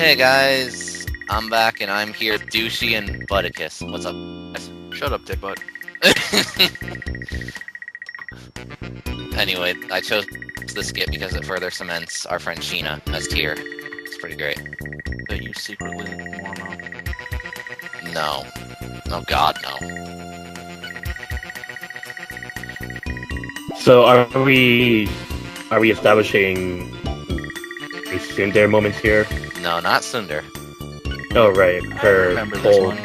Hey guys, I'm back and I'm here, douchey and Butticus. What's up, guys? Shut up, dick butt. Anyway, I chose this skit because it further cements our friend Sheena as tier. It's pretty great. That you secretly Mormon. No. Oh god, no. So are we establishing a Cinder moments here? No, not Sunder. Oh right, her Remember this whole one.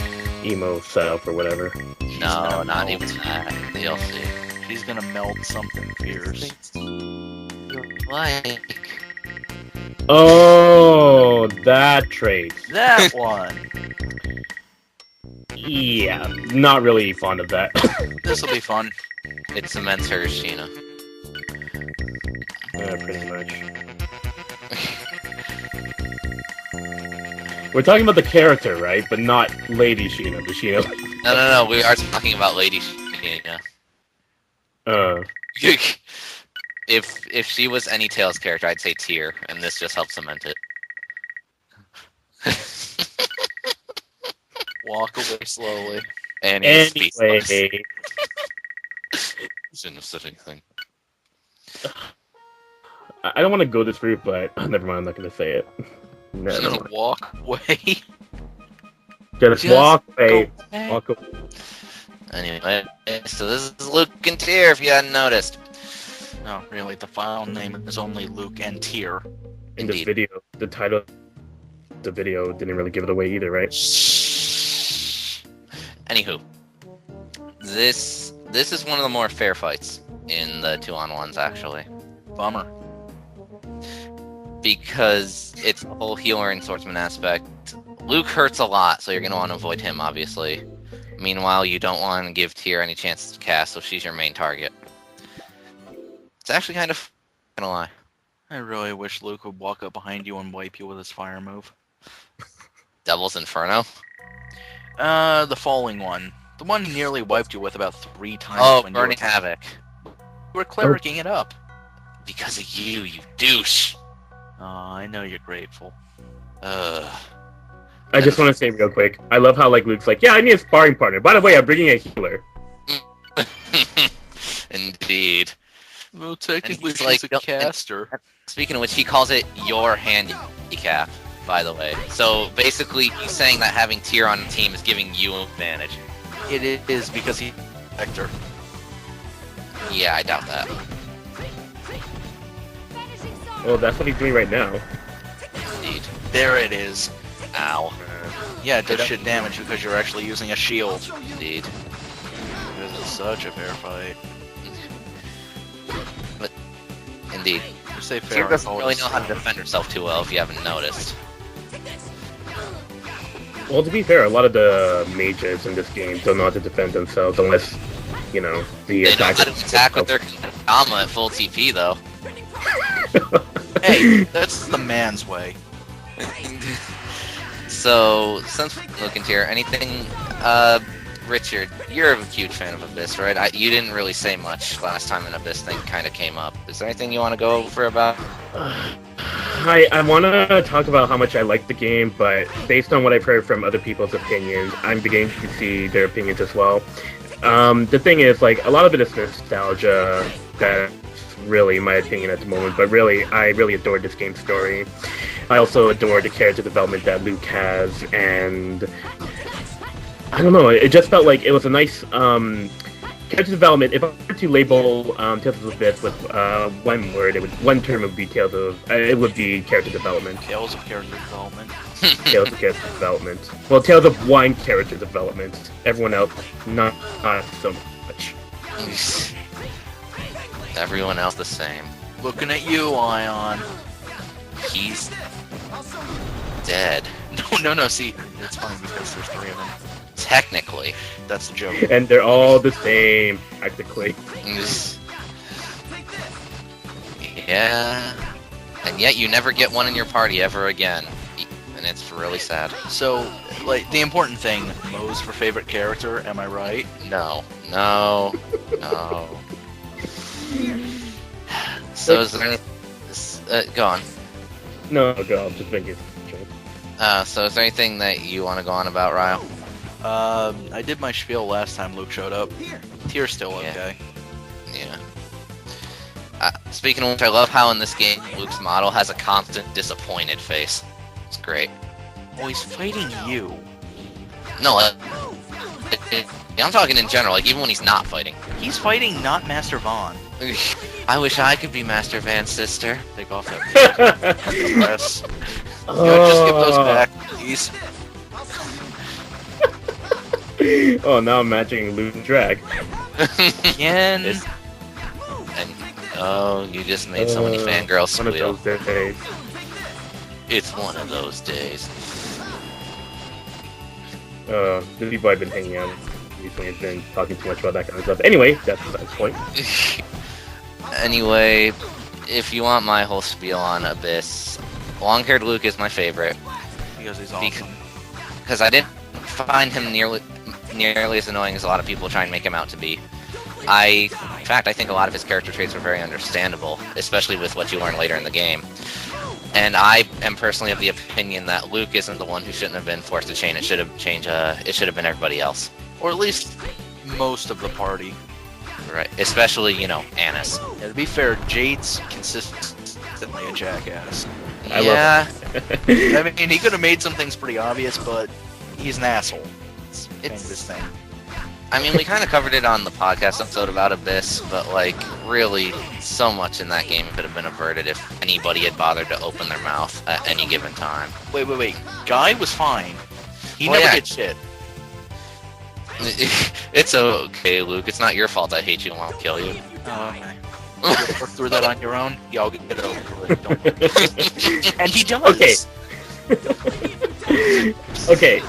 emo setup or whatever. No, gonna not melt. even that. DLC. She's gonna melt something fierce. Like... Oh, that trait. That one! Yeah, not really fond of that. This'll be fun. It cements her as Sheena. Pretty much. We're talking about the character, right? But not Lady Sheena. The Sheena. No, we are talking about Lady Sheena. If she was any Tails character, I'd say tier, and this just helps cement it. Walk away slowly. And he's Anyway, speechless. Shouldn't have said anything. I don't want to go this route, but never mind. I'm not going to say it. No, Just no. gonna walk away. Just walk away. Go Walk away. Anyway, so this is Luke and Tier, if you hadn't noticed. No, really, the file name is only Luke and Tyr. In the Indeed. video, the title of the video didn't really give it away either, right? Anywho, this is one of the more fair fights in the 2-on-1s, actually. Bummer. Because it's the whole healer and swordsman aspect. Luke hurts a lot, so you're going to want to avoid him, obviously. Meanwhile, you don't want to give Tyr any chances to cast, so she's your main target. It's actually kind of gonna lie. I really wish Luke would walk up behind you and wipe you with his fire move. Devil's Inferno? The falling one. The one he nearly wiped you with about 3 times Oh, when Burning Havoc. you were clericking it up. Because of you douche! I know you're grateful. Ugh. I just want to say real quick, I love how like Luke's like, yeah, I need a sparring partner. By the way, I'm bringing a healer. Indeed. Well, technically, he's she's like, a "Don't- caster. Speaking of which, he calls it your handicap, by the way. So basically, he's saying that having Tyr on the team is giving you an advantage. It is because he's Vector. Yeah, I doubt that. Well, that's what he's doing right now. Indeed. There it is. Ow. Yeah, it does shit damage because you're actually using a shield. Indeed. This is such a fair fight. Indeed. You say Tyr fair. doesn't really know how to defend herself too well, if you haven't noticed. Well, to be fair, a lot of the mages in this game don't know how to defend themselves unless, you know, the They know how attacker. to attack with their Kama at full TP, though. Hey, that's the man's way. So, since we're looking here, anything, Richard, you're a huge fan of Abyss, right? You didn't really say much last time an Abyss thing kind of came up. Is there anything you want to go over about? I want to talk about how much I like the game, but based on what I've heard from other people's opinions, I'm beginning to see their opinions as well. The thing is, like, a lot of it is nostalgia. That's really my opinion at the moment, but really, I really adore this game's story. I also adore the character development that Luke has, and I don't know, it just felt like it was a nice character development. If I were to label Tales of Abyss with one word, one term would be it would be character development. Tales of character development. Tales of character development. Well, Tales of one character development. Everyone else, not so much. Everyone else the same. Looking at you, Ion. He's dead. No, see, it's funny because there's 3 of them. Technically. That's the joke. And they're all the same, practically. Yeah. And yet you never get one in your party ever again. And it's really sad. So, like, the important thing, Moe's for favorite character, am I right? No. So is there any... go on. No, go, I'm just thinking. So is there anything that you want to go on about, Ryle? I did my spiel last time Luke showed up. Tier's still okay. Yeah. Speaking of which, I love how in this game Luke's model has a constant disappointed face. It's great. Oh, he's fighting you. No, I'm talking in general, like even when he's not fighting. He's fighting not Master Vaughn. I wish I could be Master Van's sister. Take off that dress. Just give those back, please. Oh, now I'm matching Luke and Drag. Again. And oh, you just made so many fangirls One of squeal. those days. It's one of those days. The people I've been hanging out with recently have been talking too much about that kind of stuff. Anyway, that's the point. Anyway, if you want my whole spiel on Abyss, long-haired Luke is my favorite. Because he's awesome. Because I didn't find him nearly as annoying as a lot of people try and make him out to be. In fact, I think a lot of his character traits are very understandable, especially with what you learn later in the game. And I am personally of the opinion that Luke isn't the one who shouldn't have been forced to chain. It should have been everybody else. Or at least most of the party. Right. Especially, Annis. Yeah, to be fair, Jade's consistently a jackass. Yeah. I mean, he could have made some things pretty obvious, but he's an asshole. It's kind of his thing. I mean, we kind of covered it on the podcast episode about Abyss, but, really, so much in that game could have been averted if anybody had bothered to open their mouth at any given time. Wait. Guy was fine. He Well, never yeah. did shit. It's okay, Luke. It's not your fault I hate you and want to kill you. Oh, okay. You work through that on your own? Yeah, I'll get it over it. Don't. And he does! Okay,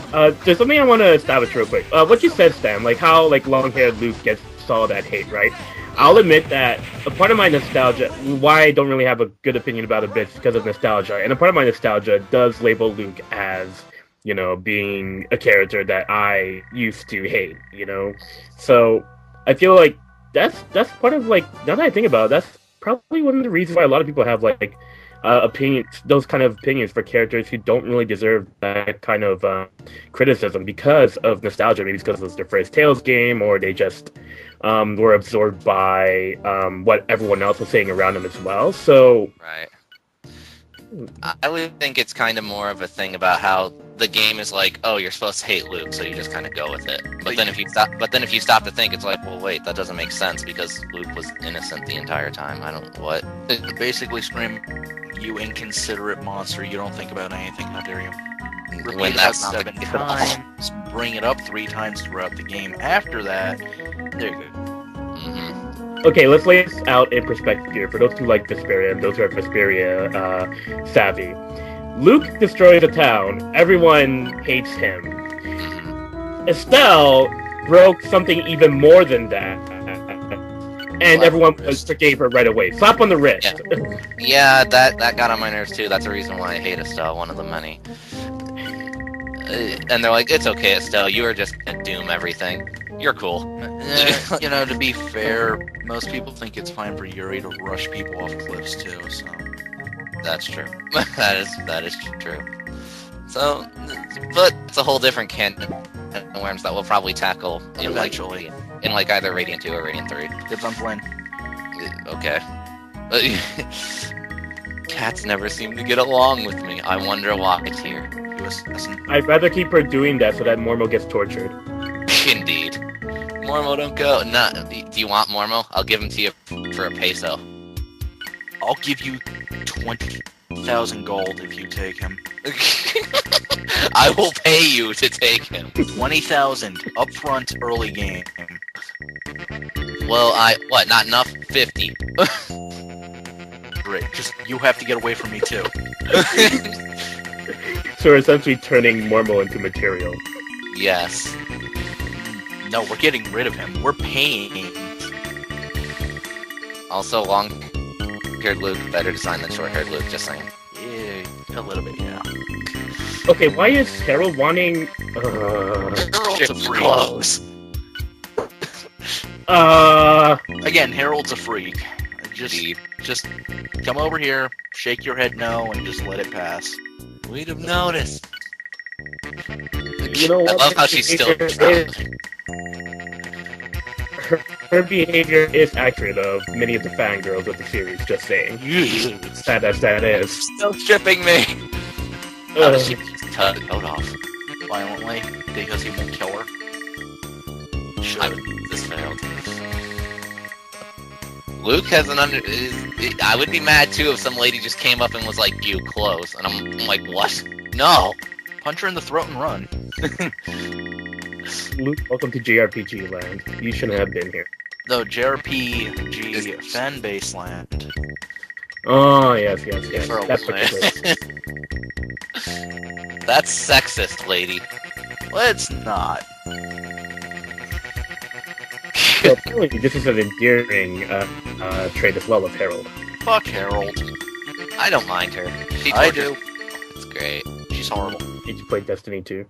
there's something I want to establish real quick. What you said, Stan, how long-haired Luke gets all that hate, right? I'll admit that a part of my nostalgia, why I don't really have a good opinion about Abyss, because of nostalgia, and a part of my nostalgia does label Luke as, being a character that I used to hate, So, I feel like that's part of, now that I think about it, that's probably one of the reasons why a lot of people have, opinions, those kind of opinions for characters who don't really deserve that kind of criticism because of nostalgia. Maybe it's because it was their first Tales game, or they just were absorbed by what everyone else was saying around them as well. So, Right. I would think it's kind of more of a thing about how the game is like, oh, you're supposed to hate Luke, so you just kind of go with it. But then if you stop to think, it's like, well, wait, that doesn't make sense because Luke was innocent the entire time. What? Basically scream, you inconsiderate monster, you don't think about anything, how dare you. Repeat When it that's about not 7 the case. times, bring it up 3 times throughout the game. After that, they're good. Mm-hmm. okay, let's lay this out in perspective here. For those who like Vesperia and those who are Vesperia savvy, Luke destroys a town. Everyone hates him. Mm-hmm. Estelle broke something even more than that. And everyone forgave her right away. Slap on the wrist. Yeah, that got on my nerves too. That's the reason why I hate Estelle, one of the many. And they're like, it's okay, Estelle, you are just gonna doom everything. You're cool. To be fair, most people think it's fine for Yuri to rush people off cliffs too, so... That's true. that is true. So, but it's a whole different can of worms that we'll probably tackle Eventually. in either Radiant 2 or Radiant 3. Dibs on Flynn. Okay. Cats never seem to get along with me. I wonder why it's here. I'd rather keep her doing that so that Mormo gets tortured. Indeed. Mormo, don't go. Nah, do you want Mormo? I'll give him to you for a peso. I'll give you 20,000 gold if you take him. I will pay you to take him. 20,000 upfront early game. Well, not enough? 50. Great. Just, you have to get away from me too. So we're essentially turning Mormo into material. Yes. No, we're getting rid of him. We're paying. Also, long-haired Luke, better design than short-haired Luke, just saying. Yeah, a little bit, yeah. Okay, why is Harold wanting... Harold's a freak. Close. Again, Harold's a freak. Just come over here, shake your head no, and just let it pass. We'd have noticed. You know I what? love how she's still. Her behavior is accurate of many of the fangirls of the series, just saying. Sad as that is. Still stripping me. How does she cut the coat off? Violently, because he won't kill her. This failed. Luke has an I would be mad too if some lady just came up and was like, "You close," and I'm like, "What? No!" Punch her in the throat and run. Luke, welcome to JRPG land. You shouldn't have been here. The JRPG fan base land. Oh, yes. For a That's woman. That's sexist, lady. Let's not. So apparently this is an endearing trait as well of Harold. Fuck Harold. I don't mind her. She I tortures- do. It's great. She's horrible. Did you play Destiny 2?